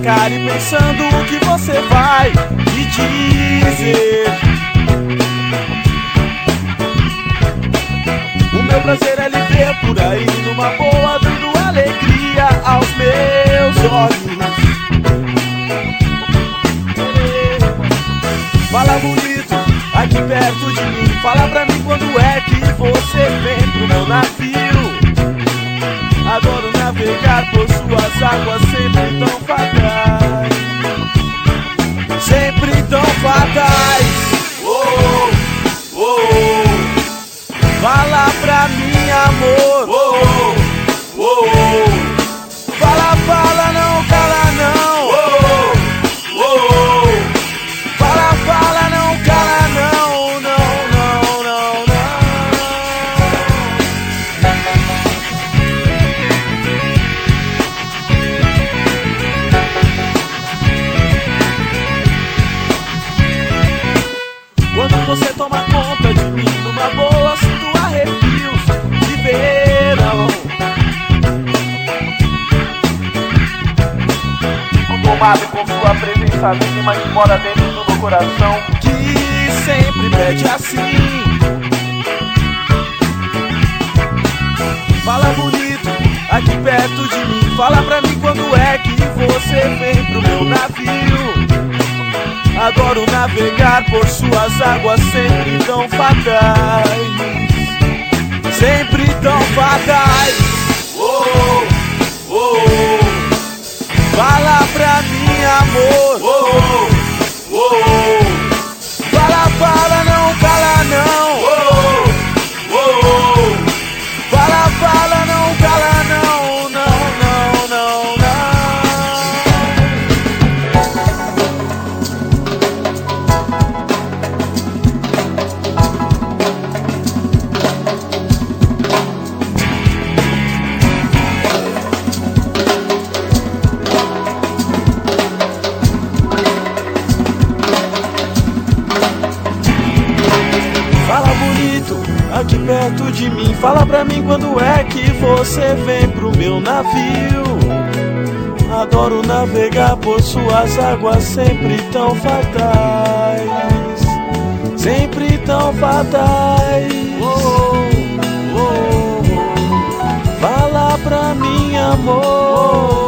cara e pensando o que você vai me dizer. O meu prazer é lhe ver por aí numa boa, dando alegria aos meus olhos. Fala bonito, aqui perto de mim. Fala pra mim quando é que você vem pro meu navio. Adoro navegar por suas águas sempre tão fatais. Sempre tão fatais. Oh, oh, oh. Fala pra mim, amor. Oh, oh, oh. Fala, fala, não cala não. Oh, oh, oh. Fala, fala, não cala não. Não, não, não, não. Quando você toma conta de mim numa boa, sinto arrepios de verão. Tomado com sua presença mínima que mora dentro do meu coração, Que sempre pede assim. Fala bonito, aqui perto de mim. Fala pra mim quando é que você vem pro meu navio. Adoro navegar por suas águas sempre tão fatais. Sempre tão fatais. Oh, oh, oh. Fala pra mim, amor. Oh, oh, oh. Fala, fala, não cala não. Oh, oh, oh. Fala, fala, não cala não. Não, não, não, não. Fala bonito, aqui perto de mim. Fala pra mim quando é que você vem pro meu navio. Adoro navegar por suas águas sempre tão fatais. Sempre tão fatais. Oh, oh, oh. Fala pra mim, amor.